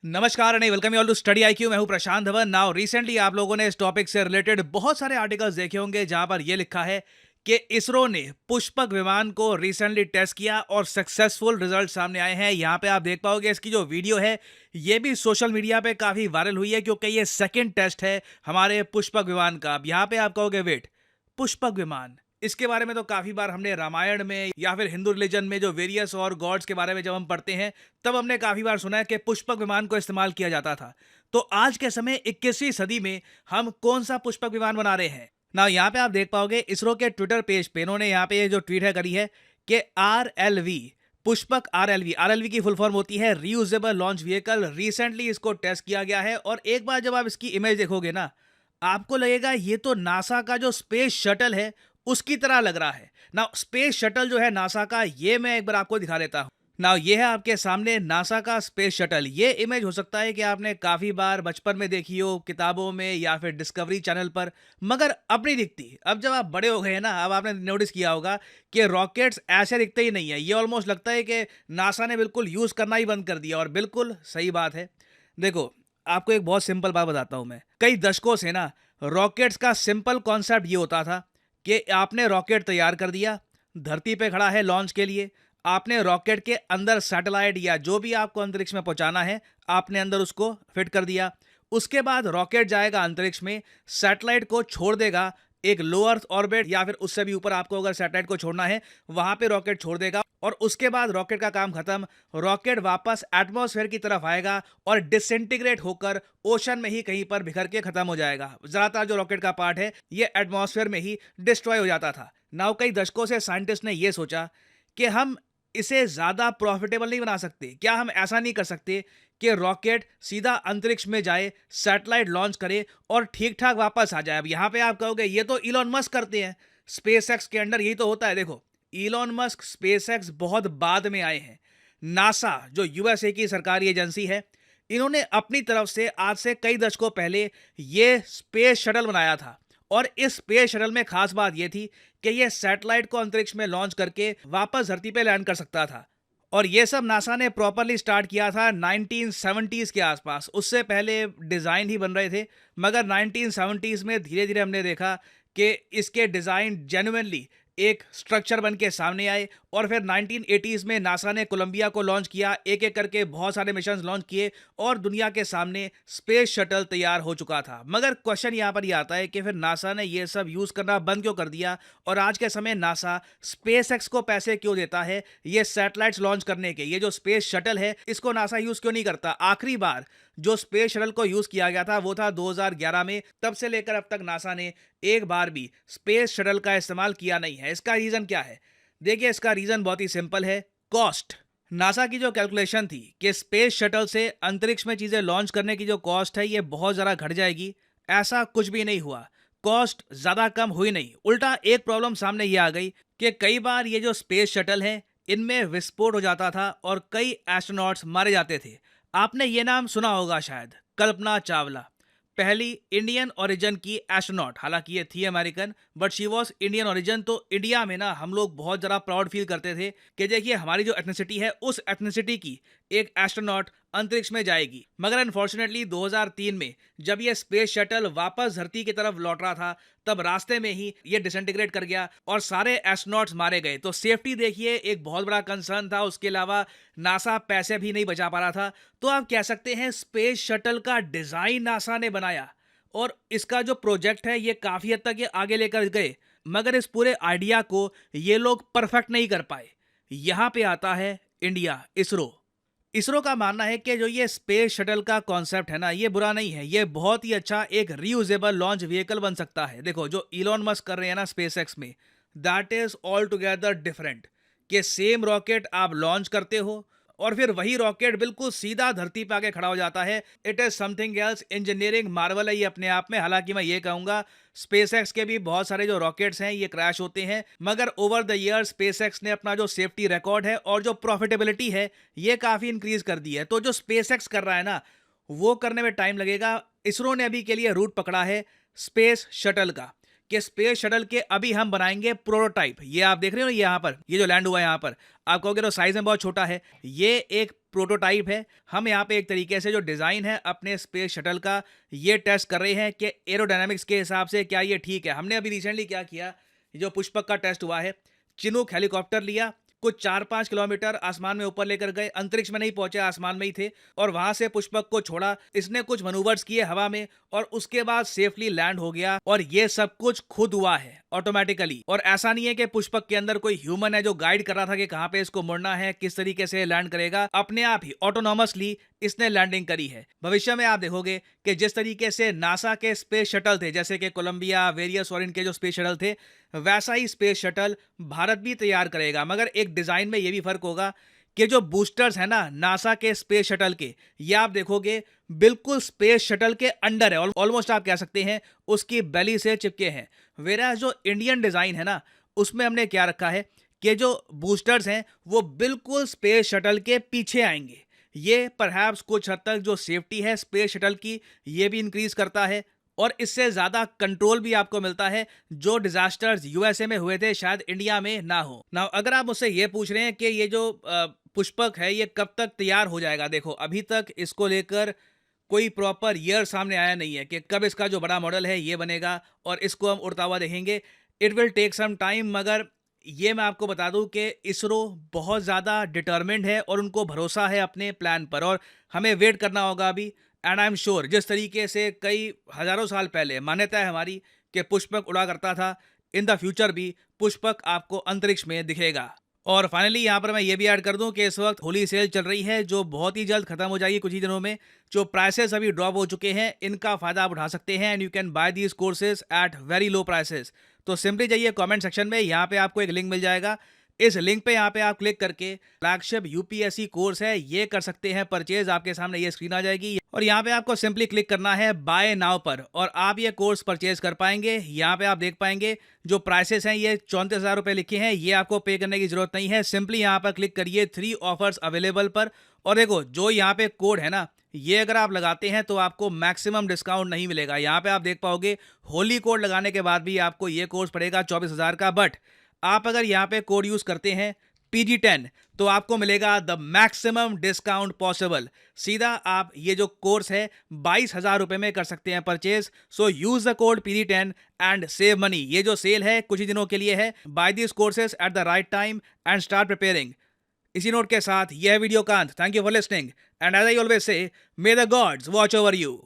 नमस्कार and welcome you all to study IQ. मैं हूं प्रशांत धवन। नाउ रिसेंटली आप लोगों ने इस टॉपिक से रिलेटेड बहुत सारे आर्टिकल्स देखे होंगे जहां पर यह लिखा है कि इसरो ने पुष्पक विमान को रिसेंटली टेस्ट किया और सक्सेसफुल रिजल्ट सामने आए हैं। यहां पे आप देख पाओगे इसकी जो वीडियो है ये भी सोशल मीडिया पे काफी वायरल हुई है क्योंकि ये सेकंड टेस्ट है हमारे पुष्पक विमान का। अब यहाँ पे आप कहोगे वेट, पुष्पक विमान, इसके बारे में तो काफी बार हमने रामायण में या फिर हिंदू रिलीजन में जो वेरियस और गॉड्स के बारे में जब हम पढ़ते हैं तब हमने काफी बार सुना है कि पुष्पक विमान को इस्तेमाल किया जाता था। तो आज के समय 21वीं सदी में हम कौन सा पुष्पक विमान बना रहे हैं ना। यहाँ पे आप देख पाओगे इसरो के ट्विटर पेज पे इन्होंने यहाँ पे जो ट्वीट है करी है कि RLV पुष्पक RLV की फुल फॉर्म होती है रीयूजेबल लॉन्च व्हीकल। रिसेंटली इसको टेस्ट किया गया है और एक बार जब आप इसकी इमेज देखोगे ना आपको लगेगा ये तो नासा का जो स्पेस शटल है उसकी तरह लग रहा है ना। स्पेस शटल जो है नासा का, ये मैं एक बार आपको दिखा देता हूं ना। ये है आपके सामने नासा का स्पेस शटल। ये इमेज हो सकता है कि आपने काफी बार बचपन में देखी हो किताबों में या फिर डिस्कवरी चैनल पर, मगर अब नहीं दिखती। अब जब आप बड़े हो गए हैं ना, अब आपने नोटिस किया होगा कि रॉकेट्स ऐसे दिखते ही नहीं है। ये ऑलमोस्ट लगता है कि नासा ने बिल्कुल यूज करना ही बंद कर दिया। और बिल्कुल सही बात है। देखो, आपको एक बहुत सिंपल बात बताता हूं मैं। कई दशकों से ना रॉकेट्स का सिंपल कॉन्सेप्ट ये होता था कि आपने रॉकेट तैयार कर दिया, धरती पे खड़ा है लॉन्च के लिए, आपने रॉकेट के अंदर सैटेलाइट या जो भी आपको अंतरिक्ष में पहुंचाना है आपने अंदर उसको फिट कर दिया। उसके बाद रॉकेट जाएगा अंतरिक्ष में, सैटेलाइट को छोड़ देगा एक लो अर्थ ऑर्बिट या फिर उससे भी ऊपर आपको अगर सैटेलाइट को छोड़ना है वहां पे रॉकेट छोड़ देगा और उसके बाद रॉकेट का काम खत्म। रॉकेट वापस एटमॉस्फेयर की तरफ आएगा और डिसइंटीग्रेट होकर ओशन में ही कहीं पर बिखर के खत्म हो जाएगा। ज्यादातर जो रॉकेट का पार्ट है ये एटमॉस्फेयर में ही डिस्ट्रॉय हो जाता था। नाउ कई दशकों से साइंटिस्ट ने यह सोचा कि हम इसे ज्यादा प्रॉफिटेबल नहीं बना सकते। क्या हम ऐसा नहीं कर सकते कि रॉकेट सीधा अंतरिक्ष में जाए, सैटेलाइट लॉन्च करे और ठीक ठाक वापस आ जाए। अब यहां पे आप कहोगे ये तो इलॉन मस्क करते हैं, स्पेसएक्स के अंडर यही तो होता है। देखो, इलॉन मस्क स्पेसएक्स बहुत बाद में आए हैं। नासा जो यूएसए की सरकारी एजेंसी है, इन्होंने अपनी तरफ से आज से कई दशकों पहले ये स्पेस शटल बनाया था। और इस स्पेस शटल में खास बात यह थी कि यह सैटेलाइट को अंतरिक्ष में लॉन्च करके वापस धरती पे लैंड कर सकता था। और ये सब नासा ने प्रॉपरली स्टार्ट किया था 1970s के आसपास। उससे पहले डिज़ाइन ही बन रहे थे, मगर 1970s में धीरे धीरे हमने देखा कि इसके डिज़ाइन जेन्युइनली एक स्ट्रक्चर बन के सामने आए। और फिर 1980s में नासा ने कोलंबिया को लॉन्च किया, एक एक करके बहुत सारे मिशन लॉन्च किए और दुनिया के सामने स्पेस शटल तैयार हो चुका था। मगर क्वेश्चन यहाँ पर यह आता है कि फिर नासा ने यह सब यूज़ करना बंद क्यों कर दिया और आज के समय नासा स्पेसएक्स को पैसे क्यों देता है ये सैटेलाइट्स लॉन्च करने के। ये जो स्पेस शटल है इसको नासा यूज़ क्यों नहीं करता। आखिरी बार जो स्पेस शटल को यूज़ किया गया था वो था 2011 में। तब से लेकर अब तक नासा ने एक बार भी स्पेस शटल का इस्तेमाल किया नहीं है। इसका रीज़न क्या है? देखिए, इसका रीजन बहुत ही सिंपल है, कॉस्ट। नासा की जो कैलकुलेशन थी कि स्पेस शटल से अंतरिक्ष में चीजें लॉन्च करने की जो कॉस्ट है ये बहुत ज़्यादा घट जाएगी, ऐसा कुछ भी नहीं हुआ। कॉस्ट ज़्यादा कम हुई नहीं, उल्टा एक प्रॉब्लम सामने ये आ गई कि कई बार ये जो स्पेस शटल है इनमें विस्फोट हो जाता था और कई एस्ट्रोनॉट्स मारे जाते थे। आपने ये नाम सुना होगा शायद, कल्पना चावला, पहली इंडियन ओरिजिन की एस्ट्रोनॉट। हालांकि ये थी American but she was Indian origin. तो इंडिया में ना हम लोग बहुत ज़्यादा प्राउड फील करते थे कि देखिए हमारी जो एथनिसिटी है उस एथनिसिटी की एक एस्ट्रोनॉट अंतरिक्ष में जाएगी। मगर अनफॉर्चुनेटली 2003 में जब ये स्पेस शटल वापस धरती की तरफ लौट रहा था तब रास्ते में ही ये डिसइंटीग्रेट कर गया और सारे एस्ट्रोनॉट्स मारे गए। तो सेफ्टी देखिए एक बहुत बड़ा कंसर्न था। उसके अलावा नासा पैसे भी नहीं बचा पा रहा था। तो आप कह सकते हैं स्पेस शटल का डिज़ाइन नासा ने बनाया और इसका जो प्रोजेक्ट है ये काफ़ी हद तक ये आगे लेकर गए, मगर इस पूरे आइडिया को ये लोग परफेक्ट नहीं कर पाए। यहाँ पे आता है इंडिया, इसरो। इसरो का मानना है कि जो ये स्पेस शटल का कॉन्सेप्ट है ना ये बुरा नहीं है, ये बहुत ही अच्छा एक रीयूजेबल लॉन्च व्हीकल बन सकता है। देखो, जो इलॉन मस्क कर रहे हैं ना स्पेसएक्स में, that is all together different. कि सेम रॉकेट आप लॉन्च करते हो और फिर वही रॉकेट बिल्कुल सीधा धरती पे आके खड़ा हो जाता है। It is something else. Engineering Marvel है ये अपने आप में। हालांकि मैं ये कहूंगा स्पेसएक्स के भी बहुत सारे जो रॉकेट्स हैं ये क्रैश होते हैं, मगर ओवर द ईयर स्पेसएक्स ने अपना जो सेफ्टी रिकॉर्ड है और जो प्रॉफिटेबिलिटी है ये काफ़ी इंक्रीज कर दी है। तो जो स्पेसएक्स कर रहा है ना वो करने में टाइम लगेगा। इसरो ने अभी के लिए रूट पकड़ा है स्पेस शटल का कि स्पेस शटल के अभी हम बनाएंगे प्रोटोटाइप। ये आप देख रहे हो ना, यहाँ पर ये जो लैंड हुआ है यहाँ पर, आप कहोगे तो साइज में बहुत छोटा है, ये एक प्रोटोटाइप है। हम यहाँ पे एक तरीके से जो डिजाइन है अपने स्पेस शटल का, ये टेस्ट कर रहे हैं कि एरोडायनामिक्स के हिसाब से क्या ये ठीक है। हमने अभी रिसेंटली क्या किया, जो पुष्पक का टेस्ट हुआ है, चिनूक हेलीकॉप्टर लिया, कुछ 4-5 किलोमीटर आसमान में ऊपर लेकर गए, अंतरिक्ष में नहीं पहुंचे, आसमान में ही थे, और वहां से पुष्पक को छोड़ा। इसने कुछ मनूवर्स किए हवा में और उसके बाद सेफली लैंड हो गया। और ये सब कुछ खुद हुआ है ऑटोमेटिकली, और ऐसा नहीं है कि पुष्पक के अंदर कोई ह्यूमन है जो गाइड कर रहा था कि कहां पे इसको मुड़ना है, किस तरीके से लैंड करेगा। अपने आप ही ऑटोनॉमसली इसने लैंडिंग करी है। भविष्य में आप देखोगे कि जिस तरीके से नासा के स्पेस शटल थे, जैसे कि कोलंबिया, वेरियस और इनके जो स्पेस शटल थे, वैसा ही स्पेस शटल भारत भी तैयार करेगा। मगर एक डिजाइन में ये भी फर्क होगा कि जो बूस्टर्स है ना नासा के स्पेस शटल के, ये आप देखोगे बिल्कुल स्पेस शटल के अंडर है, ऑलमोस्ट आप कह सकते हैं उसकी बेली से चिपके हैं। वेरा जो इंडियन डिजाइन है ना, उसमें हमने क्या रखा है कि जो बूस्टर्स हैं वो बिल्कुल स्पेस शटल के पीछे आएंगे। ये परहैप्स कुछ हद तक जो सेफ्टी है स्पेस शटल की, ये भी इंक्रीज करता है, और इससे ज्यादा कंट्रोल भी आपको मिलता है। जो डिजास्टर्स यूएसए में हुए थे शायद इंडिया में ना हो। ना अगर आप मुझसे ये पूछ रहे हैं कि ये जो पुष्पक है ये कब तक तैयार हो जाएगा, देखो अभी तक इसको लेकर कोई प्रॉपर ईयर सामने आया नहीं है कि कब इसका जो बड़ा मॉडल है ये बनेगा और इसको हम उड़ता हुआ देखेंगे। It will take some time, मगर ये मैं आपको बता दूं कि इसरो बहुत ज़्यादा डिटर्मिन्ड है और उनको भरोसा है अपने प्लान पर, और हमें वेट करना होगा अभी। एंड आई एम श्योर जिस तरीके से कई हज़ारों साल पहले मान्यता है हमारी कि पुष्पक उड़ा करता था, इन द फ्यूचर भी पुष्पक आपको अंतरिक्ष में दिखेगा। और फाइनली यहाँ पर मैं ये भी ऐड कर दूं कि इस वक्त होली सेल चल रही है जो बहुत ही जल्द खत्म हो जाएगी कुछ ही दिनों में। जो प्राइसेस अभी ड्रॉप हो चुके हैं इनका फायदा आप उठा सकते हैं, and you can buy these courses at very low prices. तो सिंपली जाइए कमेंट सेक्शन में, यहाँ पे आपको एक लिंक मिल जाएगा। इस लिंक पे यहाँ पे आप क्लिक करके फ्लैगशिप यूपीएससी कोर्स है ये कर सकते हैं परचेज। आपके सामने ये स्क्रीन आ जाएगी और यहाँ पे आपको सिंपली क्लिक करना है बाय नाउ पर, और आप ये कोर्स परचेज कर पाएंगे। यहाँ पे आप देख पाएंगे जो प्राइसेस हैं ये 34,000 रुपये लिखे हैं, ये आपको पे करने की जरूरत नहीं है। सिंपली यहाँ पर क्लिक करिए 3 ऑफर्स अवेलेबल पर, और देखो जो यहाँ पे कोड है ना, ये अगर आप लगाते हैं तो आपको मैक्सिमम डिस्काउंट नहीं मिलेगा। यहाँ पे आप देख पाओगे होली कोड लगाने के बाद भी आपको ये कोर्स पड़ेगा 24,000 का, बट आप अगर यहाँ पे कोड यूज करते हैं PG10 तो आपको मिलेगा द मैक्सिमम डिस्काउंट पॉसिबल। सीधा आप ये जो कोर्स है 22,000 रुपये में कर सकते हैं purchase. So use the code PG10 and save money. ये जो सेल है कुछ ही दिनों के लिए है। Buy this courses at the right time and start preparing. इसी नोट के साथ यह वीडियो का अंत। Thank you for listening and as I always say, may the gods watch over you.